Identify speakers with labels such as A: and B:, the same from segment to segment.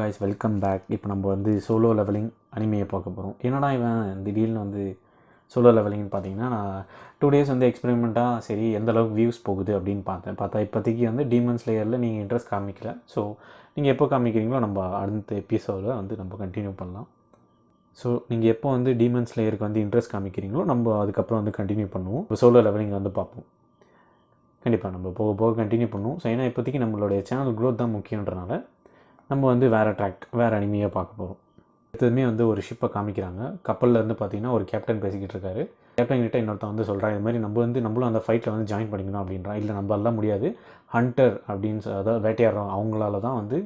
A: Guys welcome back. இப்போ நம்ம வந்து சோலோ லெவலிங் அனிமையை பார்க்க போகிறோம். என்னடா இவன் திடீர்னு வந்து சோலோ லெவலிங்னு பார்த்தீங்கன்னா, நான் 2 days வந்து எக்ஸ்பெரிமெண்ட்டாக சரி எந்த அளவுக்கு வியூஸ் போகுது அப்படின்னு பார்த்தா இப்போதைக்கு வந்து டீமன் ஸ்லேயரில் நீங்கள் இன்ட்ரெஸ்ட் காமிக்கல. ஸோ நீங்கள் எப்போ காமிக்கிறீங்களோ நம்ம அடுத்த எபிசோடில் வந்து நம்ம கண்டினியூ பண்ணலாம். ஸோ நீங்கள் எப்போ வந்து டீமன் ஸ்லேயருக்கு வந்து இன்ட்ரெஸ்ட் காமிக்கிறீங்களோ நம்ம அதுக்கப்புறம் வந்து கண்டினியூ பண்ணுவோம். இப்போ சோலோ லெவலிங் வந்து பார்ப்போம். கண்டிப்பாக நம்ம போக போக கண்டினியூ பண்ணுவோம். ஸோ ஏன்னா இப்போதைக்கு நம்மளுடைய சேனல் க்ரோத் தான் முக்கியன்றனால நம்ம வந்து வேறு அனிமையாக பார்க்க போகிறோம். எப்போதுமே வந்து ஒரு ஷிப்பை காமிக்கிறாங்க. கப்பலில் இருந்து பார்த்தீங்கன்னா ஒரு கேப்டன் பேசிக்கிட்டு இருக்காரு. கேப்டன் கிட்ட இன்னொருத்தன் வந்து சொல்கிறான், இது மாதிரி நம்மளும் அந்த ஃபைட்டில் வந்து ஜாயின் பண்ணிக்கணும் அப்படின்றான். இல்லை நம்மளால முடியாது, ஹண்டர் அப்படின்னு அதாவது வேட்டையாடுறோம் அவங்களால தான் வந்து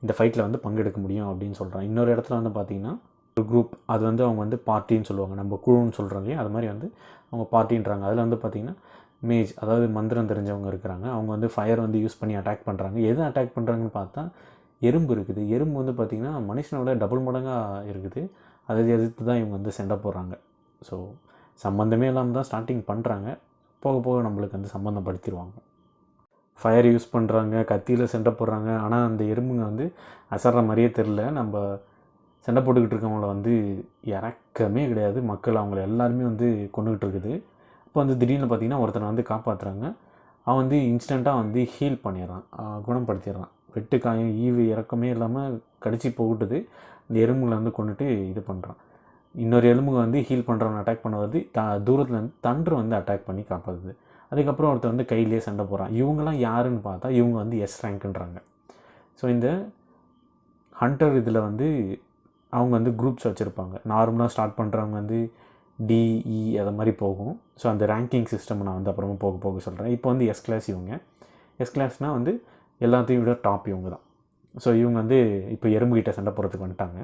A: இந்த ஃபைட்டில் வந்து பங்கெடுக்க முடியும் அப்படின்னு சொல்கிறான். இன்னொரு இடத்துல வந்து பார்த்திங்கன்னா ஒரு குரூப், அது வந்து அவங்க வந்து பார்ட்டின்னு சொல்லுவாங்க, நம்ம குழுன்னு சொல்கிறோம் இல்லையா, அது மாதிரி வந்து அவங்க பார்ட்டின்றாங்க. அதில் வந்து பார்த்திங்கன்னா மேஜ், அதாவது மந்திரம் தெரிஞ்சவங்க இருக்கிறாங்க. அவங்க வந்து ஃபயர் வந்து யூஸ் பண்ணி அட்டாக் பண்ணுறாங்க. எது அட்டாக் பண்ணுறாங்கன்னு பார்த்தா எறும்பு இருக்குது. எறும்பு வந்து பார்த்திங்கன்னா மனுஷனோட டபுள் மடங்காக இருக்குது. அதை எதிர்த்து தான் இவங்க வந்து சண்டை போடுறாங்க. ஸோ சம்மந்தமே இல்லாமல் தான் ஸ்டார்டிங் பண்ணுறாங்க. போக போக நம்மளுக்கு வந்து சம்மந்தப்படுத்திடுவாங்க. ஃபயர் யூஸ் பண்ணுறாங்க, கத்தியில் சண்டை போடுறாங்க. ஆனால் அந்த எறும்புங்க வந்து அசர்ற மாதிரியே தெரில. நம்ம சண்டை போட்டுக்கிட்டு இருக்கவங்கள வந்து இறக்கமே கிடையாது. மக்கள் அவங்கள எல்லாருமே வந்து கொண்டுக்கிட்டு இருக்குது. இப்போ வந்து திடீர்னு பார்த்திங்கன்னா ஒருத்தனை வந்து காப்பாற்றுறாங்க. அவன் வந்து இன்ஸ்டண்ட்டாக வந்து ஹீல் பண்ணிடுறான், குணப்படுத்திடுறான். வெட்டு காயம் ஈவு இறக்கமே இல்லாமல் கடிச்சு போட்டுது. இந்த எறும்புகளை வந்து கொண்டுட்டு இது பண்ணுறான். இன்னொரு எலும்புங்க வந்து ஹீல் பண்ணுறவன் அட்டாக் பண்ண வருது. தூரத்தில் வந்து தண்டர் வந்து அட்டாக் பண்ணி காப்பாற்றுது. அதுக்கப்புறம் ஒருத்தர் வந்து கையிலே சண்டை போகிறான். இவங்களாம் யாருன்னு பார்த்தா இவங்க வந்து எஸ் ரேங்க்ன்றாங்க. ஸோ இந்த ஹண்டர் இதில் வந்து அவங்க வந்து குரூப்ஸ் வச்சுருப்பாங்க. நார்மலாக ஸ்டார்ட் பண்ணுறவங்க வந்து டிஇ அதை மாதிரி போகும். ஸோ அந்த ரேங்கிங் சிஸ்டம் நான் வந்து அப்புறமா போக சொல்கிறேன். இப்போ வந்து எஸ் கிளாஸ் இவங்க. எஸ் கிளாஸ்னால் வந்து எல்லாத்தையும் விட டாப் இவங்க தான். ஸோ இவங்க வந்து இப்போ எறும்புகிட்ட சண்டை போடுறதுக்கு வந்துட்டாங்க.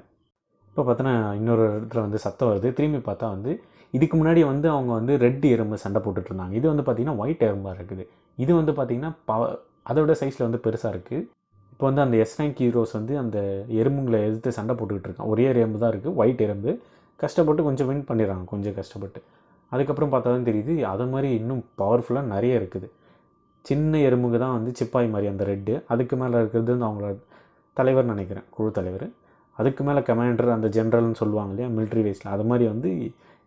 A: இப்போ பார்த்தோன்னா இன்னொரு இடத்துல வந்து சத்தம் வருது. திரும்பி பார்த்தா வந்து இதுக்கு முன்னாடி வந்து அவங்க வந்து ரெட் எறும்பு சண்டை போட்டுட்ருந்தாங்க. இது வந்து பார்த்திங்கன்னா ஒயிட் எறும்பாக இருக்குது. இது வந்து பார்த்திங்கன்னா அதோட சைஸில் வந்து பெருசாக இருக்குது. இப்போ வந்து அந்த எஸ் ரேங்க் ஹீரோஸ் வந்து அந்த எறும்புங்களை எதிர்த்து சண்டை போட்டுக்கிட்டு இருக்கான். ஒரே எறும்பு தான் இருக்குது, ஒயிட் எறும்பு. கஷ்டப்பட்டு கொஞ்சம் வின் பண்ணிடுறாங்க, கொஞ்சம் கஷ்டப்பட்டு. அதுக்கப்புறம் பார்த்தா தான் தெரியுது அது மாதிரி இன்னும் பவர்ஃபுல்லாக நிறைய இருக்குது. சின்ன எறும்புங்க தான் வந்து சிப்பாய் மாதிரி அந்த ரெட்டு. அதுக்கு மேலே இருக்கிறது வந்து அவங்களோட தலைவர் நினைக்கிறேன், குழு தலைவர். அதுக்கு மேலே கமாண்டர், அந்த ஜென்ரல்னு சொல்லுவாங்க இல்லையா மிலிட்ரி வேஸில், அது மாதிரி வந்து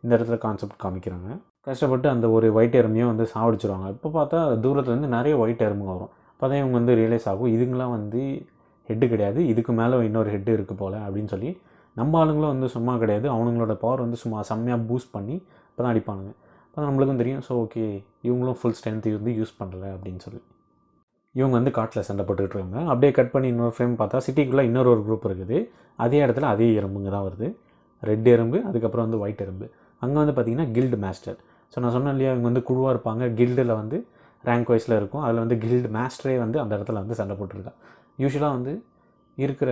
A: இந்த இடத்துல கான்செப்ட் காமிக்கிறாங்க. கஷ்டப்பட்டு அந்த ஒரு ஒயிட் எறும்பையும் வந்து சாவடிச்சிருவாங்க. இப்போ பார்த்தா தூரத்துலேருந்து நிறைய ஒயிட் எறும்புங்க வரும். அப்போ தான் இவங்க வந்து ரியலைஸ் ஆகும், இதுங்களாம் வந்து ஹெட்டு கிடையாது, இதுக்கு மேலே இன்னொரு ஹெட்டு இருக்குது போல் அப்படின்னு சொல்லி. நம்ம ஆளுங்களும் வந்து சும்மா கிடையாது, அவனுங்களோட பவர் வந்து சும்மா செம்மையாக பூஸ்ட் பண்ணி இப்போ தான் அடிப்பானுங்க. அப்போ நம்மளுக்கும் தெரியும், ஸோ ஓகே இவங்களும் ஃபுல் ஸ்ட்ரென்த் வந்து யூஸ் பண்ணல அப்படின்னு சொல்லி. இவங்க வந்து காட்டில் சண்டை போட்டுக்கிட்டு இருக்காங்க. அப்படியே கட் பண்ணி இன்னொரு ஃப்ரேம் பார்த்தா சிட்டிக்குள்ளே இன்னொரு குரூப் இருக்குது. அதே இடத்துல அதே எறும்புங்க தான் வருது. ரெட் எறும்பு, அதுக்கப்புறம் வந்து ஒயிட் எறும்பு. அங்கே வந்து பார்த்திங்கன்னா கில்டு மாஸ்டர். ஸோ நான் சொன்னேன் இல்லையா, இவங்க வந்து குழுவாக இருப்பாங்க, கில்டில் வந்து ரேங்க் வைஸில் இருக்கும். அதில் வந்து கில்டு மாஸ்டரே வந்து அந்த இடத்துல வந்து சண்டை போட்டுருக்கா. யூஸ்வலாக வந்து இருக்கிற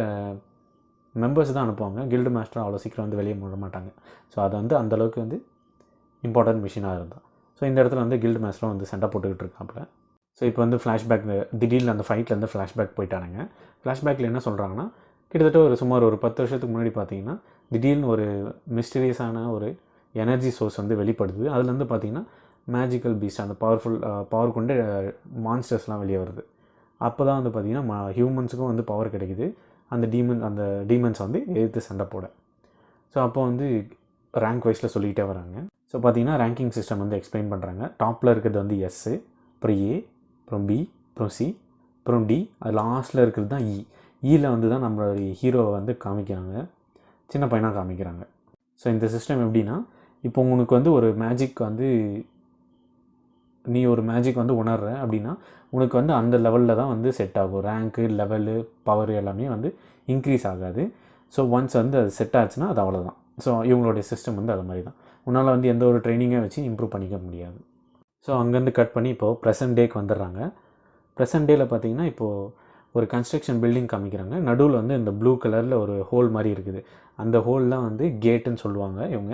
A: மெம்பர்ஸ் தான் அனுப்புவாங்க. கில்டு மாஸ்டர் அவ்வளோ சீக்கிரம் வந்து வெளியே விட மாட்டாங்க. ஸோ அது வந்து அந்தளவுக்கு வந்து இம்பார்ட்டன்ட் மிஷினாக இருந்தால். ஸோ இந்த இடத்துல வந்து கில்டு மாஸ்டரும் வந்து சண்டை போட்டுக்கிட்டு இருக்காப்புல. ஸோ இப்போ வந்து ஃப்ளாஷ்பேக்கில் திடீர்னு அந்த ஃபைட்லேருந்து ஃப்ளாஷ்பேக் போயிட்டானுங்க. ஃப்ளாஷ்பேக்கில் என்ன சொல்கிறாங்கன்னா, கிட்டத்தட்ட சுமார் ஒரு 10 வருஷத்துக்கு முன்னாடி பார்த்தீங்கன்னா திடீர்னு ஒரு மிஸ்டீரியஸான ஒரு எனர்ஜி சோர்ஸ் வந்து வெளிப்படுது. அதுலேருந்து பார்த்திங்கன்னா மேஜிக்கல் பீஸ்ட், அந்த பவர் கொண்டு மான்ஸ்டர்ஸ்லாம் வெளியே வருது. அப்போ தான் வந்து பார்த்திங்கன்னா ஹியூமன்ஸுக்கும் வந்து பவர் கிடைக்குது அந்த டீமன்ஸ் வந்து எதிர்த்து சண்டை போட. ஸோ அப்போ வந்து ரேங்க் வைஸில் சொல்லிக்கிட்டே வராங்க. ஸோ பார்த்திங்கன்னா ரேங்கிங் சிஸ்டம் வந்து எக்ஸ்பிளைன் பண்ணுறாங்க. டாப்பில் இருக்கிறது வந்து எஸ்ஸு, அப்புறம் ஏ, அப்புறம் பி, அப்புறம் சி, அப்புறம் டி, அது லாஸ்ட்டில் இருக்கிறது தான் இ. ஈயில் வந்து தான் நம்மளுடைய ஹீரோவை வந்து காமிக்கிறாங்க, சின்ன பையனாக காமிக்கிறாங்க. ஸோ இந்த சிஸ்டம் எப்படின்னா, இப்போ உனக்கு வந்து ஒரு மேஜிக் வந்து நீ ஒரு மேஜிக் வந்து உணர்ற அப்படின்னா உனக்கு வந்து அந்த லெவலில் தான் வந்து செட் ஆகும். ரேங்க்கு, லெவலு, பவர் எல்லாமே வந்து இன்க்ரீஸ் ஆகாது. ஸோ ஒன்ஸ் வந்து அது செட் ஆச்சுன்னா அது அவ்வளோதான். ஸோ இவங்களுடைய சிஸ்டம் வந்து அது மாதிரி தான். உன்னால் வந்து எந்த ஒரு ட்ரைனிங்கை வச்சு இம்ப்ரூவ் பண்ணிக்க முடியாது. ஸோ அங்கேருந்து கட் பண்ணி இப்போது ப்ரெசன்ட் டேக்கு வந்துடுறாங்க. ப்ரெசன்ட் டேயில் பார்த்திங்கன்னா இப்போது ஒரு கன்ஸ்ட்ரக்ஷன் பில்டிங் காமிக்கிறாங்க. நடுவில் வந்து இந்த ப்ளூ கலரில் ஒரு ஹோல் மாதிரி இருக்குது. அந்த ஹோல்லாம் வந்து கேட்டுன்னு சொல்லுவாங்க இவங்க.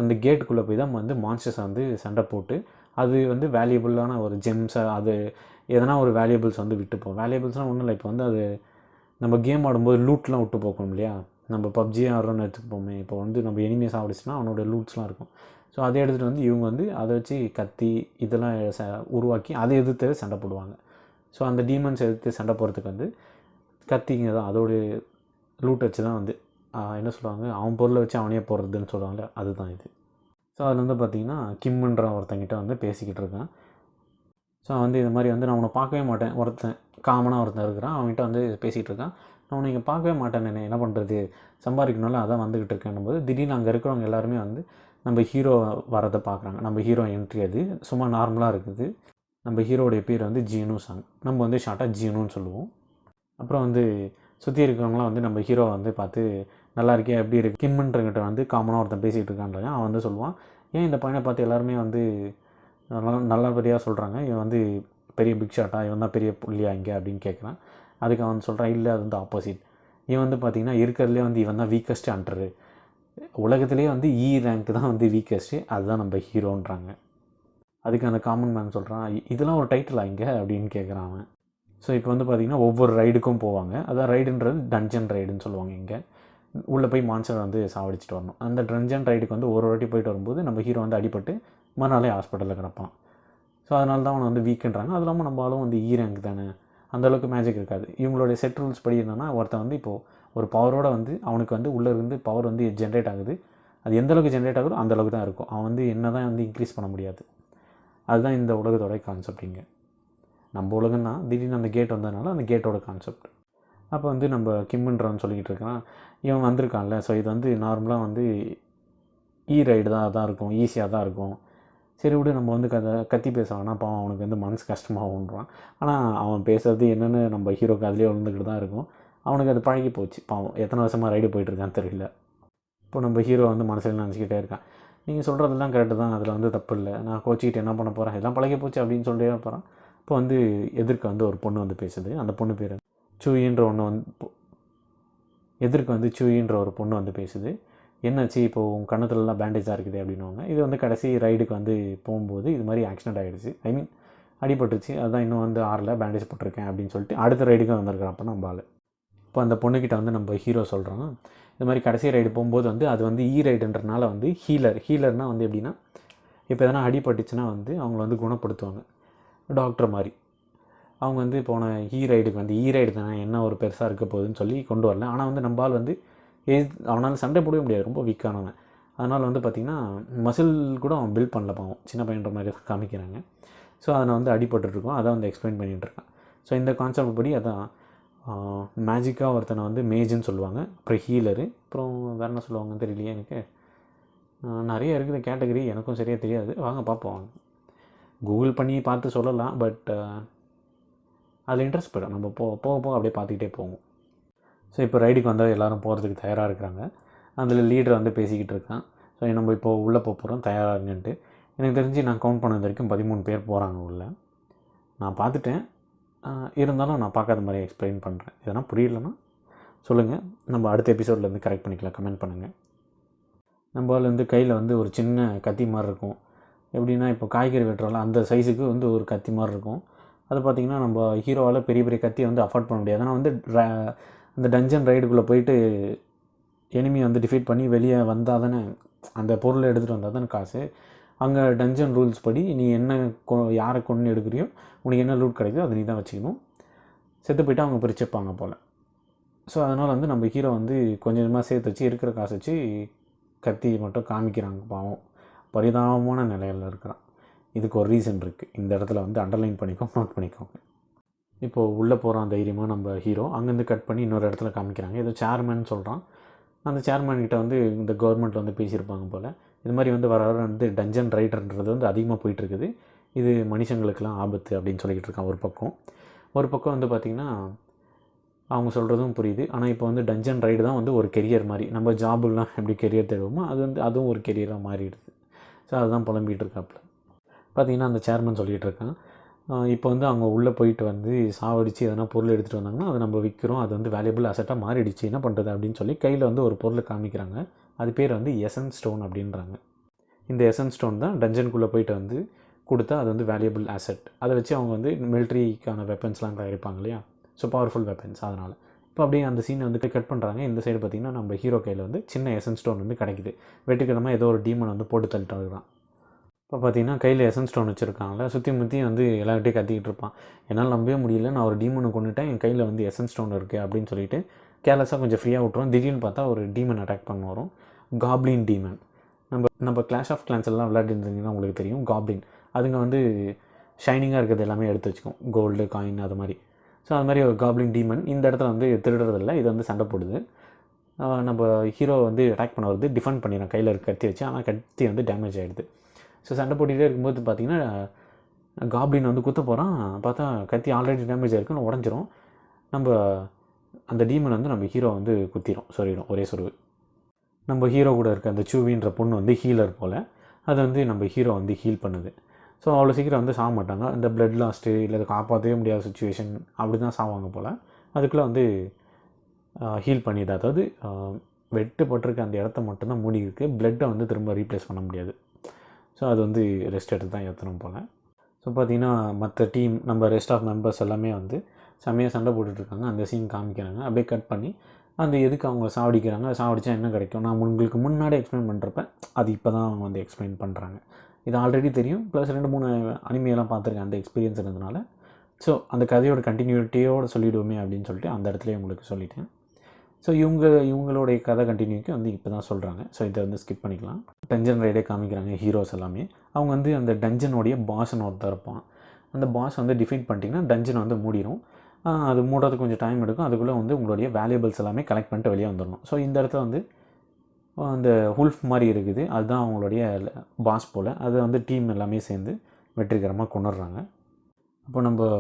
A: அந்த கேட்டுக்குள்ளே போய் தான் வந்து மான்ஸ்டர்ஸை வந்து சண்டை போட்டு அது வந்து வேல்யூபிளான ஒரு ஜெம்ஸை, அது எதனா ஒரு வேல்யூபிள்ஸ் வந்து விட்டுப்போம். வேல்யூபிள்ஸ்னால் ஒன்றும் இல்லை, இப்போ வந்து அது நம்ம கேம் ஆடும்போது லூட்லாம் விட்டு போக்கணும் இல்லையா. நம்ம பப்ஜி ஆடுறோன்னு எடுத்துப்போமே, இப்போ வந்து நம்ம எனிமியை சாப்பிடுச்சுன்னா அவனோட லூட்ஸ்லாம் இருக்கும். ஸோ அதை எடுத்துகிட்டு வந்து இவங்க வந்து அதை வச்சு கத்தி இதெல்லாம் உருவாக்கி அதை எதிர்த்து சண்டை போடுவாங்க. ஸோ அந்த டீமன்ஸ் எதிர்த்து சண்டை போடுறதுக்கு வந்து கத்திங்க தான் அதோடைய லூட் வச்சு தான் வந்து என்ன சொல்லுவாங்க, அவன் பொருளை வச்சு அவனே போடுறதுன்னு சொல்லுவாங்கள்ல, அதுதான் இது. ஸோ அதில் வந்து பார்த்திங்கன்னா கிம்முன்ற ஒருத்தங்கிட்ட வந்து பேசிக்கிட்டு இருக்கான். ஸோ வந்து இது மாதிரி வந்து நான் உன்னை பார்க்கவே மாட்டேன், ஒருத்தன் காமனாக ஒருத்தன் இருக்கிறான், அவன்கிட்ட வந்து பேசிகிட்டு இருக்கான். நான் உன்னை இங்கே பார்க்கவே மாட்டேன், என்ன பண்ணுறது, சம்பாதிக்கணும்ல அதான் வந்துக்கிட்டு இருக்கேன்னும் போது திடீர்னு அங்கே இருக்கிறவங்க எல்லாருமே வந்து நம்ம ஹீரோ வரதை பார்க்குறாங்க. நம்ம ஹீரோ என்ட்ரி அது சும்மா நார்மலாக இருக்குது. நம்ம ஹீரோடைய பேர் வந்து ஜீனு சாங், நம்ம வந்து ஷார்ட்டாக ஜீனுன்னு சொல்லுவோம். அப்புறம் வந்து சுற்றி இருக்கிறவங்களாம் வந்து நம்ம ஹீரோவை வந்து பார்த்து நல்லா இருக்கே எப்படி இருக்குது, கிம்முன்றங்கிட்ட வந்து காமனாக ஒருத்தன் பேசிகிட்டு இருக்கான்றாங்க. அவன் வந்து சொல்லுவான், ஏன் இந்த பையனை பார்த்து எல்லாருமே வந்து நல்லபடியாக சொல்கிறாங்க, இவன் வந்து பெரிய பிக் ஷாட்டா, இவன் தான் பெரிய புள்ளியா இங்கே அப்படின்னு கேட்குறான். அதுக்கு அவன் சொல்கிறான், இல்லை அது வந்து ஆப்போசிட், இவன் வந்து பார்த்திங்கன்னா இருக்கிறதுலே வந்து இவன் தான் வீக்கஸ்ட் ஹண்டரு, உலகத்துலேயே வந்து ரேங்க் தான் வந்து வீக்கஸ்ட்டு, அதுதான் நம்ம ஹீரோன்றாங்க. அதுக்கு அந்த காமன் மேன் சொல்கிறான், இதெல்லாம் ஒரு டைட்டிலா இங்கே அப்படின்னு கேட்குறான் அவன். ஸோ இப்போ வந்து பார்த்திங்கன்னா ஒவ்வொரு ரைடுக்கும் போவாங்க. அதான் ரைடுன்றது டஞ்சன் ரைடுன்னு சொல்லுவாங்க. இங்கே உள்ளே போய் மான்ஸ்டர் வந்து சாவடிச்சிட்டு வரணும். அந்த டஞ்சன் ரைடுக்கு வந்து ஒரு வாட்டி போயிட்டு வரும்போது நம்ம ஹீரோ வந்து அடிபட்டு மறுநாளே ஹாஸ்பிட்டலில் கிடப்பான். ஸோ அதனால தான் அவனை வந்து வீக்குன்றாங்க. அது இல்லாமல் நம்ம ஆளும் வந்து ரேங்க் தானே, அந்தளவுக்கு மேஜிக் இருக்காது. இவங்களுடைய செட் ரூல்ஸ் படி என்னன்னா, ஒருத்தன் வந்து இப்போது ஒரு பவரோடு வந்து அவனுக்கு வந்து உள்ளே இருந்து பவர் வந்து ஜென்ரேட் ஆகுது, அது எந்தளவுக்கு ஜென்ரேட் ஆகுதோ அந்தளவுக்கு தான் இருக்கும். அவன் வந்து என்ன தான் வந்து இன்க்ரீஸ் பண்ண முடியாது. அதுதான் இந்த உலகத்தோட கான்செப்ட். இங்கே நம்ம உலகம் தான், திடீர்னு அந்த கேட் வந்ததுனால அந்த கேட்டோட கான்செப்ட். அப்போ வந்து நம்ம கிம்முன்றவன் சொல்லிக்கிட்டு இருக்கான், இவன் வந்திருக்கான்ல, ஸோ இது வந்து நார்மலாக வந்து ரைடு தான் இருக்கும், ஈஸியாக தான் இருக்கும், சரி விடு நம்ம வந்து கத்தி பேச வேணாம், பாவம் அவனுக்கு வந்து மனசு கஷ்டமாகுன்றான். ஆனால் அவன் பேசுகிறது என்னென்னு நம்ம ஹீரோக்கு அதிலே விழுந்துக்கிட்டு தான் இருக்கும். அவனுக்கு அது பழகி போச்சு, பாவம் எத்தனை வருஷமாக ரைடு போயிட்டுருக்கான்னு தெரியல. இப்போ நம்ம ஹீரோ வந்து மனசில் நினச்சிக்கிட்டே இருக்கான், நீங்கள் சொல்கிறதெல்லாம் கரெக்டு தான், அதில் வந்து தப்பு இல்லை, நான் கோச்சிக்கிட்டு என்ன பண்ண போகிறேன், எல்லாம் பழகி போச்சு அப்படின்னு சொல்லிட்டே போகிறான். இப்போ வந்து எதிர்க்க வந்து ஒரு பொண்ணு வந்து பேசுது. அந்த பொண்ணு பேர் சூயின்ற ஒன்று வந்து எதிர்க்க வந்து சூயின்ற ஒரு பொண்ணு வந்து பேசுது. என்னாச்சு, இப்போது உங்கள் கண்ணத்துலலாம் பேண்டேஜாக இருக்குது அப்படின்னுவாங்க. இது வந்து கடைசி ரைடுக்கு வந்து போகும்போது இது மாதிரி ஆக்சிடென்ட் ஆகிடுச்சு, ஐ மீன் அடிபட்டுருச்சு, அதுதான் இன்னும் வந்து பேண்டேஜ் போட்டிருக்கேன் அப்படின்னு சொல்லிட்டு அடுத்த ரைடுக்கு வந்திருக்கிறப்ப நம்ம ஆள். இப்போ அந்த பொண்ணுக்கிட்ட வந்து நம்ம ஹீரோ சொல்கிறோம், இது மாதிரி கடைசி ரைடு போகும்போது வந்து அது வந்து ரைடுன்றனால வந்து ஹீலர்னால் வந்து எப்படின்னா, இப்போ எதனா அடிபட்டுச்சுன்னா வந்து அவங்கள வந்து குணப்படுத்துவாங்க, டாக்டர் மாதிரி. அவங்க வந்து போன ரைடுக்கு வந்து ரைடு தானே, என்ன ஒரு பெருசாக இருக்க போகுதுன்னு சொல்லி கொண்டு வரல. ஆனால் வந்து நம்ம ஆள் வந்து அவனால் சண்டை போடவே முடியாது, ரொம்ப வீக்கானவன். அதனால் வந்து பார்த்திங்கன்னா மசில் கூட அவன் பில்ட் பண்ணல, பாவம் சின்ன பையன்ற மாதிரி தான் காமிக்கிறாங்க. ஸோ அதை வந்து அடிபட்டுருக்கோம், அதை வந்து எக்ஸ்பிளைன் பண்ணிகிட்ருக்கான். ஸோ இந்த கான்செப்ட் படி அதான் மேஜிக்காக ஒருத்தனை வந்து மேஜுன்னு சொல்லுவாங்க, அப்புறம் ஹீலரு, அப்புறம் வேறு என்ன சொல்லுவாங்கன்னு தெரியலையே எனக்கு, நிறைய இருக்குது கேட்டகரி, எனக்கும் சரியாக தெரியாது, வாங்க பார்ப்போம், வாங்க கூகுள் பண்ணி பார்த்து சொல்லலாம். பட் அதில் இன்ட்ரெஸ்ட் போய்டும், நம்ம போக அப்படியே பார்த்துக்கிட்டே போவோம். ஸோ இப்போ ரைடுக்கு வந்தால் எல்லோரும் போகிறதுக்கு தயாராக இருக்கிறாங்க. அதில் லீடர் வந்து பேசிக்கிட்டு இருக்கான், ஸோ நம்ம இப்போது உள்ளே போகிறோம் தயாராக இருங்கன்ட்டு. எனக்கு தெரிஞ்சு நான் கவுண்ட் பண்ணது வரைக்கும் 13 பேர் போகிறாங்க உள்ளே. நான் பார்த்துட்டேன், இருந்தாலும் நான் பார்க்காத மாதிரி எக்ஸ்பிளைன் பண்ணுறேன். எதனா புரியலன்னா சொல்லுங்கள், நம்ம அடுத்த எபிசோட்லேருந்து கரெக்ட் பண்ணிக்கலாம், கமெண்ட் பண்ணுங்கள். நம்மளால் வந்து கையில் வந்து ஒரு சின்ன கத்தி மாதிரி இருக்கும், எப்படின்னா இப்போ காய்கறி வெட்டுறோம்ல அந்த சைஸுக்கு வந்து ஒரு கத்தி மாதிரி இருக்கும். அது பார்த்திங்கன்னா நம்ம ஹீரோவால் பெரிய பெரிய கத்தியை வந்து அஃபோர்ட் பண்ண முடியாது. ஆனால் வந்து அந்த டஞ்சன் ரைடுக்குள்ளே போயிட்டு எனிமி வந்து டிஃபீட் பண்ணி வெளியே வந்தால் தானே, அந்த பொருளை எடுத்துகிட்டு வந்தால் தானே காசு. அங்கே டஞ்சன் ரூல்ஸ் படி நீ என்ன யாரை கொண்டு எடுக்கிறியோ உனக்கு என்ன லூட் கிடைக்குதோ அதை நீ தான் வச்சுக்கணும். செத்து போய்ட்டு அவங்க பிரிச்சுப்பாங்க போல். ஸோ அதனால் வந்து நம்ம ஹீரோ வந்து கொஞ்சம் கொஞ்சமாக சேர்த்து வச்சு இருக்கிற காசு வச்சு கத்தி மட்டும் காமிக்கிறாங்க, பாவம் பரிதாபமான நிலையில் இருக்கிறான். இதுக்கு ஒரு ரீசன் இருக்குது, இந்த இடத்துல வந்து அண்டர்லைன் பண்ணிக்கோங்க, நோட் பண்ணிக்கோங்க. இப்போது உள்ளே போகிறான் தைரியமாக நம்ம ஹீரோ, அங்கேருந்து கட் பண்ணி இன்னொரு இடத்துல காமிக்கிறாங்க. ஏதோ சேர்மேன் சொல்கிறான். அந்த சேர்மேன்கிட்ட வந்து இந்த கவர்மெண்ட்டில் வந்து பேசியிருப்பாங்க போல், இது மாதிரி வந்து வர வந்து டஞ்சன் ரைடர்ன்றது வந்து அதிகமாக போயிட்டுருக்குது, இது மனுஷங்களுக்கெல்லாம் ஆபத்து அப்படின்னு சொல்லிக்கிட்டு இருக்கான். ஒரு பக்கம் வந்து பார்த்திங்கன்னா அவங்க சொல்கிறதும் புரியுது. ஆனால் இப்போ வந்து டஞ்சன் ரைடு தான் வந்து ஒரு கெரியர் மாதிரி, நம்ம ஜாபுலாம் எப்படி கெரியர் தேடுவோமோ அது வந்து அதுவும் ஒரு கெரியராக மாறிடுது. ஸோ அதுதான் புலம்பிகிட்டு இருக்காப்புல. பார்த்திங்கன்னா அந்த சேர்மன் சொல்லிகிட்டு இருக்கான், இப்போ வந்து அவங்க உள்ளே போயிட்டு வந்து சாவடித்து எதனா பொருள் எடுத்துகிட்டு வந்தாங்கன்னா அதை நம்ம விற்கிறோம், அது வந்து வேல்யூபிள் அசட்டாக மாறிடுச்சு, என்ன பண்ணுறது அப்படின்னு சொல்லி கையில் வந்து ஒரு பொருளை காமிக்கிறாங்க. அது பேர் வந்து எசன்ஸ் ஸ்டோன் அப்படின்றாங்க. இந்த எசன்ஸ் ஸ்டோன் தான் டஞ்சனுக்குள்ளே போயிட்டு வந்து கொடுத்தா அது வந்து வேல்யூபிள் அசட். அதை வச்சு அவங்க வந்து மிலிட்ரிக்கான வெப்பன்ஸ்லாம் தயாரிப்பாங்க இல்லையா, ஸோ பவர்ஃபுல் வெப்பன்ஸ். அதனால் இப்போ அப்படியே அந்த சீனை வந்து கட் பண்ணுறாங்க. இந்த சைடு பார்த்திங்கன்னா நம்ம ஹீரோ கையில் வந்து சின்ன எசன்ஸ் ஸ்டோன் வந்து கிடைக்குது. வெட்டுக்கிழமை ஏதோ ஒரு டீமன் வந்து போட்டு தள்ளிட்டு வருகிறான். இப்போ பார்த்திங்கன்னா கையில் எசன்ஸ் ஸ்டோன் வச்சுருக்காங்களே, சுற்றி முற்றி வந்து எல்லார்கிட்டையும் கத்திக்கிட்டு இருப்பான். என்னால் நம்பவே முடியல, நான் ஒரு டீமனை கொண்டுட்டேன், என் கையில் வந்து எசன்ஸ் ஸ்டோன் இருக்குது அப்படின்னு சொல்லிட்டு கேர்லெஸ்ஸாக கொஞ்சம் ஃப்ரீயாக விட்ருவோம். திடீர்னு பார்த்தா ஒரு டீமன் அட்டாக் பண்ண வரும். Goblin demon. நம்ம கிளாஷ் ஆஃப் கிளான்ஸ் எல்லாம் விளையாடிருந்தீங்கன்னா உங்களுக்கு தெரியும். காப்ளின் அதுங்க வந்து ஷைனிங்காக இருக்கிறது எல்லாமே எடுத்து வச்சுக்கும், கோல்டு காயின் அது மாதிரி. ஸோ அது மாதிரி ஒரு காப்ளின் டீமன் இந்த இடத்துல வந்து திருடுறதில்ல, இது வந்து சண்டை போடுது. நம்ம ஹீரோ வந்து அட்டாக் பண்ண வருது, டிஃபெண்ட் பண்ணிடுறோம் கையில் இருக்க கத்தி வச்சு. ஆனால் கத்தி வந்து டேமேஜ் ஆகிடுது. ஸோ சண்டை போட்டுகிட்டே இருக்கும்போது பார்த்திங்கன்னா காப்ளின் வந்து குத்த போகிறான். பார்த்தா கத்தி ஆல்ரெடி டேமேஜ் ஆகிருக்குன்னு உடஞ்சிரும். நம்ம அந்த டீமன் வந்து நம்ம ஹீரோ வந்து குத்திடும், சொல்லிடும் ஒரே சொருவு. நம்ம ஹீரோ கூட இருக்க அந்த சூவின்ற பொண்ணு வந்து ஹீலர் போல், அது வந்து நம்ம ஹீரோ வந்து ஹீல் பண்ணுது. ஸோ அவ்வளோ சீக்கிரம் வந்து சாக மாட்டாங்க. அந்த பிளட் லாஸ்ட்டு இல்லை காப்பாற்றவே முடியாத சுச்சுவேஷன் அப்படி தான் சாவாங்க போல். அதுக்குள்ளே வந்து ஹீல் பண்ணிடுது. அதாவது வெட்டுப்பட்டிருக்க அந்த இடத்த மட்டும்தான் மூடி இருக்குது, பிளட்டை வந்து திரும்ப ரீப்ளேஸ் பண்ண முடியாது. ஸோ அது வந்து ரெஸ்ட் எடுத்து தான் ஏற்றணும் போல். ஸோ பார்த்திங்கன்னா மற்ற டீம் நம்ம ரெஸ்ட் ஆஃப் மெம்பர்ஸ் எல்லாமே வந்து செம்மையாக சண்டை போட்டுட்ருக்காங்க. அந்த சீன் காமிக்கிறாங்க. அப்படியே கட் பண்ணி அந்த எதுக்கு அவங்க சாவடிக்கிறாங்க, சாவடிச்சா என்ன கிடைக்கும், நான் உங்களுக்கு முன்னாடி எக்ஸ்பிளைன் பண்ணுறப்ப அது இப்போ தான் அவங்க வந்து எக்ஸ்பிளைன் பண்ணுறாங்க. இது ஆல்ரெடி தெரியும், ப்ளஸ் 2-3 அனிமையெல்லாம் பார்த்துருக்கேன் அந்த எக்ஸ்பீரியன்ஸ் இருந்ததுனால. ஸோ அந்த கதையோட கண்டினியூட்டியோடு சொல்லிவிடுவோமே அப்படின்னு சொல்லிட்டு அந்த இடத்துல உங்களுக்கு சொல்லிட்டேன். ஸோ இவங்களுடைய கதை கண்டினியூக்கு வந்து இப்போ தான் சொல்கிறாங்க. ஸோ இதை வந்து ஸ்கிப் பண்ணிக்கலாம். டஞ்சன் ரைடே காமிக்கிறாங்க ஹீரோஸ் எல்லாமே. அவங்க வந்து அந்த டஞ்சனுடைய பாஸ்ன்னு ஒருத்தர் இருப்பான். அந்த பாஸ் வந்து டிஃபீட் பண்ணிட்டீங்கன்னா டஞ்சன் வந்து மூடிடும். அது மூடுறதுக்கு கொஞ்சம் டைம் எடுக்கும். அதுக்குள்ளே வந்து உங்களுடைய வேல்யூபிள்ஸ் எல்லாமே கலெக்ட் பண்ணிட்டு வெளியே வந்துடணும். ஸோ இந்த இடத்துல வந்து அந்த ஹுல்ஃப் மாதிரி இருக்குது, அதுதான் அவங்களுடைய பாஸ் போல். அதை வந்து டீம் எல்லாமே சேர்ந்து வெற்றிகரமாக கொண்டுடுறாங்க. அப்போ நம்ம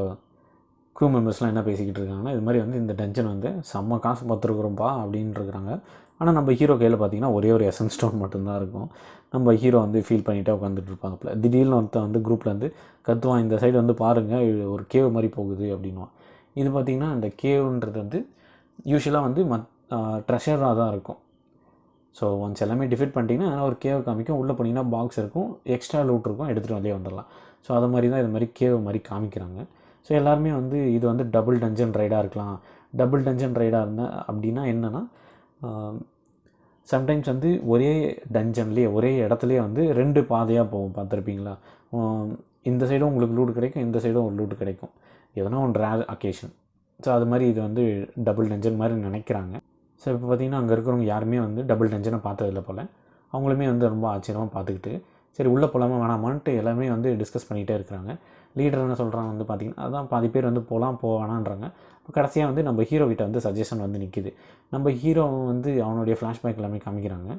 A: க்ரூ மெம்பர்ஸ்லாம் என்ன பேசிக்கிட்டு இருக்காங்கன்னா, இது மாதிரி வந்து இந்த டஞ்சன் வந்து செம்ம காசு பார்த்துருக்குறோம்ப்பா அப்படின்னு இருக்கிறாங்க. ஆனால் நம்ம ஹீரோ கையில் பார்த்திங்கன்னா ஒரே ஒரு எசன்ஸ் ஸ்டோன் மட்டும்தான் இருக்கும். நம்ம ஹீரோ வந்து ஃபீல் பண்ணிகிட்டே உட்காந்துட்டு இருப்பாங்கப்பல. திடீர்னு ஒருத்தன் வந்து குரூப்பில் வந்து கத்துவான், இந்த சைடு வந்து பாருங்கள் ஒரு கேவ் மாதிரி போகுது அப்படின்வான். இது பார்த்திங்கன்னா இந்த கேவ்ன்றது வந்து யூஸ்வலாக வந்து ட்ரெஷராக தான் இருக்கும். ஸோ ஒன்ஸ் எல்லாமே டிஃபீட் பண்ணிட்டீங்கன்னா ஒரு கேவ் காமிக்கும். உள்ளே போனீங்கன்னா பாக்ஸ் இருக்கும், எக்ஸ்ட்ரா லூட் இருக்கும், எடுத்துகிட்டு வெளியே வந்துடலாம். ஸோ அது மாதிரி தான் இது மாதிரி கேவ் மாதிரி காமிக்கிறாங்க. ஸோ எல்லாருமே வந்து இது வந்து டபுள் டஞ்சன் ரைடாக இருக்கலாம். டபுள் டஞ்சன் ரைடாக இருந்தால் அப்படின்னா என்னென்னா, சம்டைம்ஸ் வந்து ஒரே டஞ்சன்லேயே ஒரே இடத்துலையே வந்து 2 பாதையாக போகும், பார்த்துருப்பீங்களா? இந்த சைடும் உங்களுக்கு லூட் கிடைக்கும், இந்த சைடும் ஒரு லூட் கிடைக்கும், எதனா ஒன்று ரேர் அக்கேஷன். ஸோ அது மாதிரி இது வந்து டபுள் டஞ்சன் மாதிரி நினைக்கிறாங்க. ஸோ இப்போ பார்த்திங்கன்னா அங்கே இருக்கிறவங்க யாருமே வந்து டபுள் டஞ்சனை பார்த்ததில்ல போல். அவங்களுமே வந்து ரொம்ப ஆச்சரியமாக பார்த்துக்கிட்டு சரி உள்ளே போகலாமா வேணாமான்ட்டு எல்லாமே வந்து டிஸ்கஸ் பண்ணிகிட்டே இருக்கிறாங்க. லீடர் என்ன சொல்கிறாங்க வந்து பார்த்திங்கன்னா, அதான் பாதி பேர் வந்து போகலாம் வேணான்றாங்க. இப்போ கடைசியாக வந்து நம்ம ஹீரோ கிட்ட வந்து சஜஷன் வந்து நிற்கிது. நம்ம ஹீரோ வந்து அவனுடைய ஃப்ளாஷ்பேக் எல்லாமே காமிக்கிறாங்க.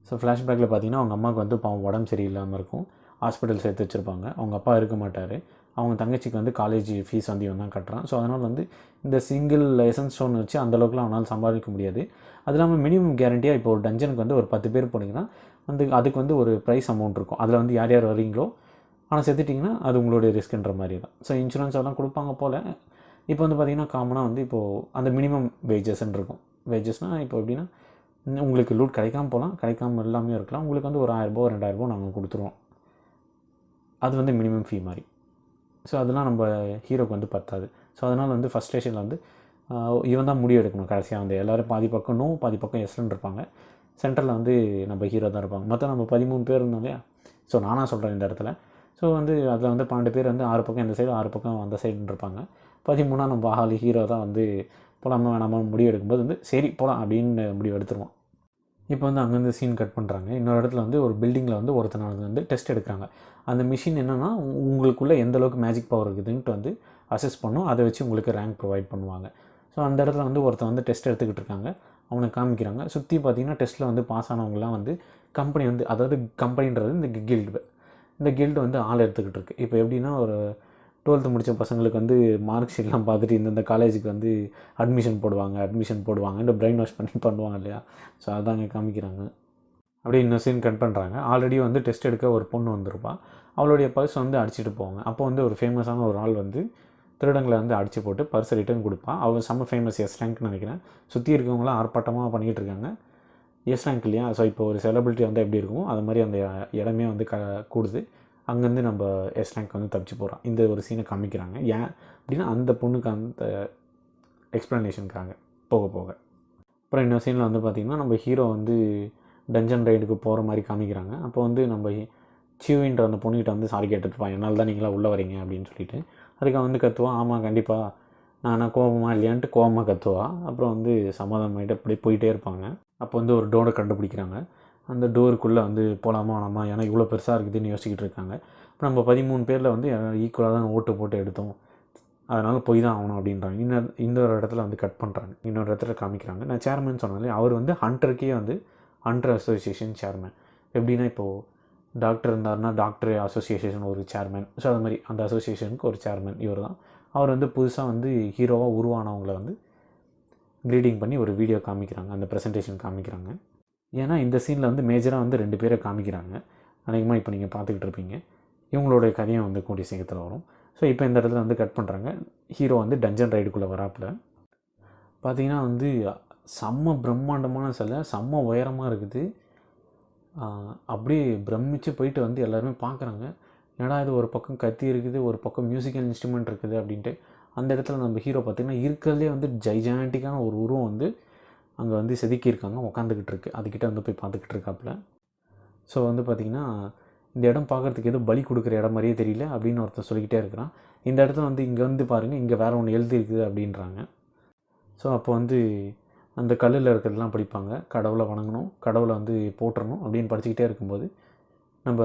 A: ஸோ ஃப்ளாஷ்பேக்கில் பார்த்திங்கன்னா அவங்க அம்மாவுக்கு வந்து பாவம் உடம்பு சரியில்லாமல் இருக்கும், ஹாஸ்பிட்டல் சேர்த்து வச்சுருப்பாங்க. அவங்க அப்பா இருக்க மாட்டார். அவங்க தங்கச்சிக்கு வந்து காலேஜ் ஃபீஸ் வந்து இவன் தான் கட்டுறான். ஸோ அதனால் வந்து இந்த சிங்கிள் எசன்ஸ் ஸ்டோன் வச்சு அந்தளவுக்குலாம் அவனால் சம்பாதிக்க முடியாது. அது இல்லாமல் மினிமம் கேரண்டியாக இப்போ ஒரு டஞ்சனுக்கு வந்து ஒரு 10 பேர் போனீங்கன்னா வந்து அதுக்கு வந்து ஒரு ப்ரைஸ் அமௌண்ட் இருக்கும். அதில் வந்து யார் யார் வரீங்களோ ஆனால் செத்துட்டிங்கன்னா அது உங்களுடைய ரிஸ்க்குன்ற மாதிரி தான். ஸோ இன்சூரன்ஸ் எல்லாம் கொடுப்பாங்க போல். இப்போ வந்து பார்த்திங்கன்னா காமனாக வந்து இப்போது அந்த மினிமம் வேஜஸ்ன்னு இருக்கும். வேஜஸ்னால் இப்போ எப்படின்னா உங்களுக்கு லூட் கிடைக்காம போகலாம், கிடைக்காம எல்லாமே இருக்கலாம். உங்களுக்கு வந்து ஒரு 1000 2000 நாங்கள் கொடுத்துருவோம். அது வந்து மினிமம் ஃபீ மாதிரி. ஸோ அதெல்லாம் நம்ம ஹீரோக்கு வந்து பத்தாது. ஸோ அதனால் வந்து ஃபஸ்ட் ஸ்டேஷனில் வந்து இவன் தான் முடிவு எடுக்கணும். கடைசியாக வந்து எல்லோரும் பாதி பக்கம் நோ பாதி பக்கம் எஸ்ன்னு இருப்பாங்க. சென்டரில் வந்து நம்ம ஹீரோ தான் இருப்பாங்க. மொத்தம் நம்ம 13 பேர் இருந்தோம் இல்லையா? ஸோ நானாக சொல்கிறேன் இந்த இடத்துல. ஸோ வந்து அதில் வந்து 12 பேர் வந்து 6 பக்கம் இந்த சைடு 6 பக்கம் அந்த சைடுன்னு இருப்பாங்க. 13ஆக நம்ம ஹீரோ தான் வந்து போகலாமா வேணாமா முடிவு எடுக்கும்போது வந்து சரி போகலாம் அப்படின்னு முடிவு எடுத்துருவோம். இப்போ வந்து அங்கேருந்து சீன் கட் பண்ணுறாங்க. இன்னொரு இடத்துல வந்து ஒரு பில்டிங்கில் வந்து ஒருத்தனாவது வந்து டெஸ்ட் எடுக்கிறாங்க. அந்த மிஷின் என்னென்னா உங்களுக்குள்ளே எந்த அளவுக்கு மேஜிக் பவர் இருக்குதுன்ட்டு வந்து அசஸ் பண்ணும். அதை வச்சு உங்களுக்கு ரேங்க் ப்ரொவைட் பண்ணுவாங்க. ஸோ அந்த இடத்துல வந்து ஒருத்தன் வந்து டெஸ்ட் எடுத்துக்கிட்டு இருக்காங்க. அவனை காமிக்கிறாங்க. சுற்றி பார்த்திங்கன்னா டெஸ்ட்டில் வந்து பாஸ் ஆனவங்களாம் வந்து கம்பெனி வந்து, அதாவது கம்பெனின்றது இந்த கில்டு வந்து ஆள் எடுத்துக்கிட்டு இருக்குது. இப்போ எப்படின்னா ஒரு 12th முடித்த பசங்களுக்கு வந்து மார்க் ஷீட்லாம் பார்த்துட்டு இந்த காலேஜுக்கு வந்து அட்மிஷன் போடுவாங்க இந்த பிரெயின் வாஷ் பண்ணுவாங்க இல்லையா? ஸோ அதாங்க காமிக்கிறாங்க. அப்படியே இன்னொரு சீன் கட் பண்ணுறாங்க. ஆல்ரெடி வந்து டெஸ்ட் எடுக்க ஒரு பொண்ணு வந்திருப்பா. அவளுடைய பர்ஸ் வந்து அடிச்சுட்டு போவாங்க. அப்போ வந்து ஒரு ஃபேமஸான ஒரு ஆள் வந்து திருடங்களை வந்து அடித்து போட்டு பர்ஸை ரிட்டர்ன் கொடுப்பான். அவள் செம்ம ஃபேமஸ், எஸ் ரேங்க்னு நினைக்கிறேன். சுற்றி இருக்கவங்களாம் ஆர்ப்பாட்டமாக பண்ணிக்கிட்டு இருக்காங்க. எஸ் ரேங்க் இல்லையா? ஸோ இப்போ ஒரு செலிபிரிட்டி வந்து எப்படி இருக்குமோ அது மாதிரி அந்த இடமே வந்து கூடுது. அங்கேருந்து நம்ம எஸ் ரேங்க் வந்து தப்பிச்சு போகிறோம். இந்த ஒரு சீனை காமிக்கிறாங்க. ஏன் அப்படின்னா அந்த பொண்ணுக்கு அந்த எக்ஸ்ப்ளனேஷனுக்காக போக அப்புறம் இன்னொரு சீனில் வந்து பார்த்திங்கன்னா நம்ம ஹீரோ வந்து டஞ்சன் ரைடுக்கு போகிற மாதிரி காமிக்கிறாங்க. அப்போ வந்து நம்ம சியூன்ற அந்த பொண்ணுகிட்ட வந்து சாரி கேட்டுருப்பான், என்னால் தான் நீங்களாம் உள்ளே வரீங்க அப்படின்னு சொல்லிட்டு. அதுக்கு வந்து கத்துவான், ஆமாம் கண்டிப்பாக நான் கோபமாக இல்லையான்ட்டு கோபமாக கத்துவா. அப்புறம் வந்து சமாதானம் ஆகிட்டு அப்படியே போயிட்டே இருப்பாங்க. அப்போ வந்து ஒரு டோரை கண்டுபிடிக்கிறாங்க. அந்த டோருக்குள்ளே வந்து போகலாமா வேணாமா, ஏன்னா இவ்வளோ பெருசாக இருக்குதுன்னு யோசிச்சுக்கிட்டு இருக்காங்க. இப்போ நம்ம 13 பேரில் வந்து ஈக்குவலாக தான் ஓட்டு போட்டு எடுத்தோம், அதனால் போய் தான் ஆகணும் அப்படின்றாங்க. இன்னொரு இடத்துல வந்து கட் பண்ணுறாங்க, இன்னொரு இடத்துல காமிக்கிறாங்க. நான் சேர்மன் சொன்னாலே அவர் வந்து ஹண்டருக்கே வந்து ஹண்டர் அசோசியேஷன் சேர்மன். எப்படின்னா இப்போது டாக்டர் இருந்தாருன்னா டாக்டர் அசோசியேஷன் ஒரு சேர்மன். ஸோ அது மாதிரி அந்த அசோசியேஷனுக்கு ஒரு சேர்மன் இவர் தான். அவர் வந்து புதுசாக வந்து ஹீரோவாக உருவானவங்களை வந்து க்ரீடிங் பண்ணி ஒரு வீடியோ காமிக்கிறாங்க, அந்த ப்ரெசன்டேஷன் காமிக்கிறாங்க. ஏன்னா இந்த சீனில் வந்து மேஜராக வந்து 2 பேரை காமிக்கிறாங்க. அநேகமாக இப்போ நீங்கள் பார்த்துக்கிட்டு இருப்பீங்க. இவங்களுடைய கதையும் வந்து கூடிய சீக்கிரத்தில் வரும். ஸோ இப்போ இந்த இடத்துல வந்து கட் பண்ணுறாங்க. ஹீரோ வந்து டஞ்சன் ரைடுக்குள்ளே வராப்பில் பார்த்தீங்கன்னா வந்து செம்ம பிரம்மாண்டமான சிலை, செம்ம உயரமாக இருக்குது. அப்படியே பிரமிச்சு போயிட்டு வந்து எல்லாருமே பார்க்குறாங்க. ஏன்னா இது ஒரு பக்கம் கத்தி இருக்குது, ஒரு பக்கம் மியூசிக்கல் இன்ஸ்ட்ருமெண்ட் இருக்குது அப்படின்ட்டு. அந்த இடத்துல நம்ம ஹீரோ பார்த்திங்கன்னா இருக்கிறதுலே வந்து ஜைஜாண்டிக்கான ஒரு உருவம் வந்து அங்கே வந்து செதுக்கியிருக்காங்க, உட்காந்துக்கிட்டு இருக்குது. அதுக்கிட்ட வந்து போய் பார்த்துக்கிட்டு இருக்காப்புல. ஸோ வந்து பார்த்திங்கன்னா இந்த இடம் பார்க்குறதுக்கு எதுவும் பலி கொடுக்குற இடம் மாதிரியே தெரியல அப்படின்னு ஒருத்தர் சொல்லிக்கிட்டே இருக்கிறான். இந்த இடத்துல வந்து இங்கே வந்து பாருங்கள், இங்கே வேறு ஒன்று எழுதி இருக்குது அப்படின்றாங்க. ஸோ அப்போ வந்து அந்த கல்லில் இருக்கிறதெல்லாம் படிப்பாங்க. கடவுளை வணங்கணும், கடவுளை வந்து போட்டுறணும் அப்படின்னு படிச்சுக்கிட்டே இருக்கும்போது நம்ம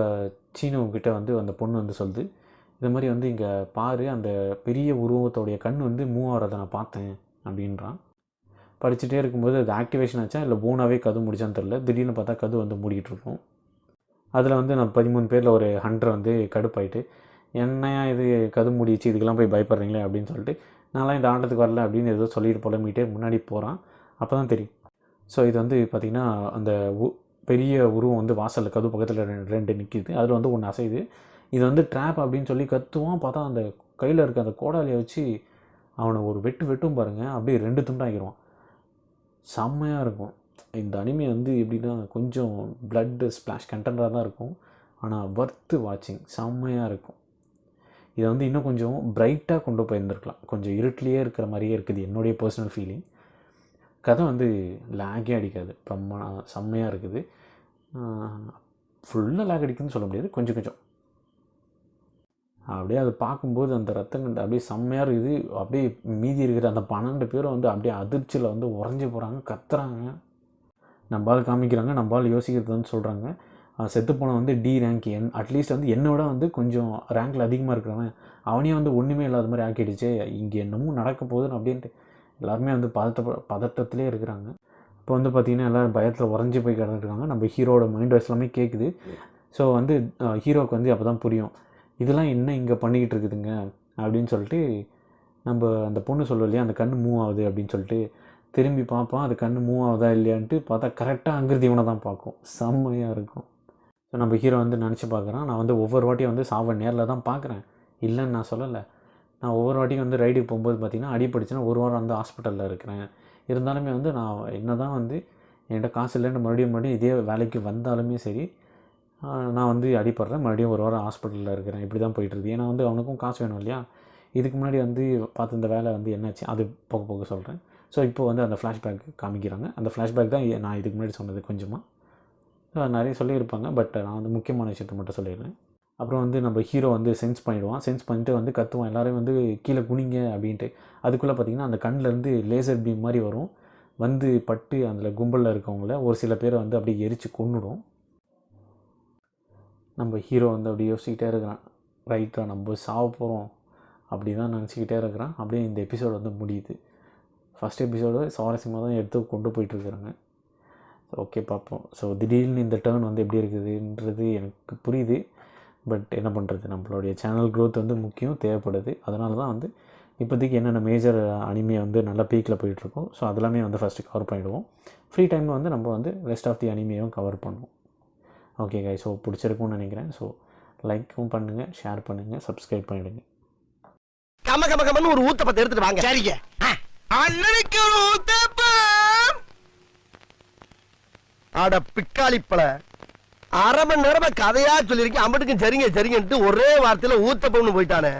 A: சீனுக்கிட்ட வந்து அந்த பொண்ணு வந்து சொல்லுது, இது மாதிரி வந்து இங்கே பாரு, அந்த பெரிய உருவத்தோடைய கண் வந்து மூவ் ஆகிறத நான் பார்த்தேன் அப்படின்றான். படிச்சுட்டே இருக்கும்போது அது ஆக்டிவேஷன் ஆச்சா இல்லை போனாவே கது முடிச்சான்னு தெரில. திடீர்னு பார்த்தா கது வந்து மூடிக்கிட்டு இருக்கும். அதில் வந்து நான் 13 பேரில் ஒரு ஹண்டர் வந்து கடுப்பாயிட்டு, என்னையா இது கது முடிச்சு இதுக்கெல்லாம் போய் பயப்படுறீங்களே அப்படின்னு சொல்லிட்டு, நான்லாம் இந்த ஆட்டத்துக்கு வரல அப்படின்னு ஏதோ சொல்லிட்டு புலம்பிகிட்டே முன்னாடி போகிறான். அப்போ தான் தெரியும். ஸோ இது வந்து பார்த்திங்கன்னா அந்த பெரிய உருவம் வந்து வாசலில் கது பக்கத்தில் 2 நிற்கிது. அதில் வந்து ஒன்று அசையுது. இது வந்து ட்ராப் அப்படின்னு சொல்லி கத்துவான். பார்த்தா அந்த கையில் இருக்க அந்த கோடாலியை வச்சு அவனை ஒரு வெட்டும் பாருங்கள், அப்படியே 2 துண்டாகிடுவான். செம்மையாக இருக்கும். இந்த அனிமே வந்து எப்படின்னா கொஞ்சம் பிளட்டு ஸ்ப்ளாஷ் கண்டென்ட்டாக தான் இருக்கும், ஆனால் வர்த்து வாட்சிங், செம்மையாக இருக்கும். இதை வந்து இன்னும் கொஞ்சம் பிரைட்டாக கொண்டு போயிருந்துருக்கலாம். கொஞ்சம் இருட்டிலேயே இருக்கிற மாதிரியே இருக்குது என்னுடைய பர்சனல் ஃபீலிங். கதை வந்து லேகே அடிக்காது, செம்மையாக இருக்குது. ஃபுல்லாக லேக் அடிக்குதுன்னு சொல்ல முடியாது, கொஞ்சம் கொஞ்சம் அப்படியே அதை பார்க்கும்போது அந்த ரத்தங்கள் அப்படியே செம்மையாக இருக்குது. அப்படியே மீதி இருக்கிற அந்த 12 பேரும் வந்து அப்படியே அதிர்ச்சியில் வந்து உறைஞ்சி போகிறாங்க, கத்துறாங்க. நம்மளால் காமிக்கிறாங்க, நம்மளால் யோசிக்கிறது வந்து சொல்கிறாங்க. செத்துப்போன வந்து டி ரேங்க், அட்லீஸ்ட் வந்து என்னோட வந்து கொஞ்சம் ரேங்கில் அதிகமாக இருக்கிறவன் அவனே வந்து ஒன்றுமே இல்லாத மாதிரி ஆக்கிடுச்சு, இங்கே என்னமும் நடக்க போகுதுன்னு அப்படின்ட்டு எல்லாருமே வந்து பதட்டத்திலே இருக்கிறாங்க. இப்போ வந்து பார்த்திங்கன்னா எல்லோரும் பயத்தில் உறைஞ்சி போய் கிடந்துருக்காங்க. நம்ம ஹீரோட மைண்ட் வாய்ஸ் எல்லாமே கேட்குது. ஸோ வந்து ஹீரோவுக்கு வந்து அப்போ தான் புரியும், இதெல்லாம் என்ன இங்கே பண்ணிக்கிட்டு இருக்குதுங்க அப்படின்னு சொல்லிட்டு. நம்ம அந்த பொண்ணு சொல்லுவோம் இல்லையா, அந்த கண் மூவ் ஆகுது அப்படின்னு சொல்லிட்டு திரும்பி பார்ப்பான். அது கண் மூவ் ஆகுதா இல்லையான்ட்டு பார்த்தா கரெக்டாக அங்கிருதி இவனை தான் பார்க்கும். செம்மையாக இருக்கும். ஸோ நம்ம ஹீரோ வந்து நினச்சி பார்க்குறான், நான் வந்து ஒவ்வொரு வாட்டியும் வந்து சாவை நேரில் தான் பார்க்குறேன், இல்லைன்னு நான் சொல்லலை. நான் ஒவ்வொரு வாட்டியும் வந்து ரைடுக்கு போகும்போது பார்த்திங்கன்னா அடிப்படிச்சுன்னா ஒரு வாரம் வந்து ஹாஸ்பிட்டலில் இருக்கிறேன். இருந்தாலுமே வந்து நான் என்ன தான் வந்து என்கிட்ட காசு இல்லைன்னு மறுபடியும் இதே வேலைக்கு வந்தாலுமே சரி, நான் வந்து அடிப்படுறேன், மறுபடியும் ஒரு வாரம் ஹாஸ்பிட்டலில் இருக்கிறேன். இப்படி தான் போயிட்டுருது. ஏன்னா வந்து அவனுக்கும் காசு வேணும் இல்லையா. இதுக்கு முன்னாடி வந்து பார்த்து இந்த வேலை வந்து என்னாச்சு அது போக போக சொல்கிறேன். ஸோ இப்போ வந்து அந்த ஃப்ளாஷ்பேக் காமிக்கிறாங்க. அந்த ஃப்ளாஷ்பேக் தான் நான் இதுக்கு முன்னாடி சொன்னது கொஞ்சமாக. நிறைய சொல்லியிருப்பாங்க, பட் நான் வந்து முக்கியமான விஷயத்த மட்டும் சொல்லிடுறேன். அப்புறம் வந்து நம்ம ஹீரோ வந்து சென்ஸ் பண்ணிவிடுவான். சென்ஸ் பண்ணிட்டு வந்து கத்துவான், எல்லோரும் வந்து கீழே குனிங்க அப்படின்ட்டு. அதுக்குள்ளே பார்த்திங்கன்னா அந்த கண்ணிலேருந்து லேசர் பீம் மாதிரி வரும், வந்து பட்டு அதில் கும்பலில் இருக்கவங்கள ஒரு சில பேரை வந்து அப்படியே எரித்து கொன்னுடும். நம்ம ஹீரோ வந்து அப்படியே யோசிக்கிட்டே இருக்கிறான், ரைட்டாக நம்ம சாவ போகிறோம் அப்படி தான் நினச்சிக்கிட்டே இருக்கிறான். அப்படியே இந்த எபிசோடு வந்து முடியுது. ஃபஸ்ட் எபிசோடு சுவாரஸ்யமாக தான் எடுத்து கொண்டு போயிட்டுருக்குறாங்க. ஓகே, பார்ப்போம். ஸோ திடீர்னு இந்த டேர்ன் வந்து எப்படி இருக்குதுன்றது எனக்கு புரியுது, பட் என்ன பண்ணுறது, நம்மளுடைய சேனல் க்ரோத் வந்து முக்கியம், தேவைப்படுது. அதனால தான் வந்து இப்போதைக்கு என்னென்ன மேஜர் அனிமே வந்து நல்லா பீக்கில் போயிட்டுருக்கோம். ஸோ அதெல்லாமே வந்து ஃபஸ்ட்டு கவர் பண்ணிவிடுவோம். ஃப்ரீ டைமில் வந்து நம்ம வந்து ரெஸ்ட் ஆஃப் தி அனிமையும் கவர் பண்ணுவோம். ஓகே காய், ஸோ பிடிச்சிருக்கும்னு நினைக்கிறேன். ஸோ லைக்கும் பண்ணுங்கள், ஷேர் பண்ணுங்கள், சப்ஸ்கிரைப் பண்ணிவிடுங்க.
B: கமன்னு ஒரு ஊத்தப்பத்தை எடுத்துட்டு வாங்க. சரிங்க. அண்ணனுக்கு ஒரு ஊத்தப்பம். அட பிக்காளிப்பழ, அரை மணி நேரமா கதையா சொல்லியிருக்கேன். அம்பட்டுக்கும் சரிங்க சரிங்கன்ட்டு ஒரே வார்த்தையில ஊத்தப்பம்னு போயிட்டானே.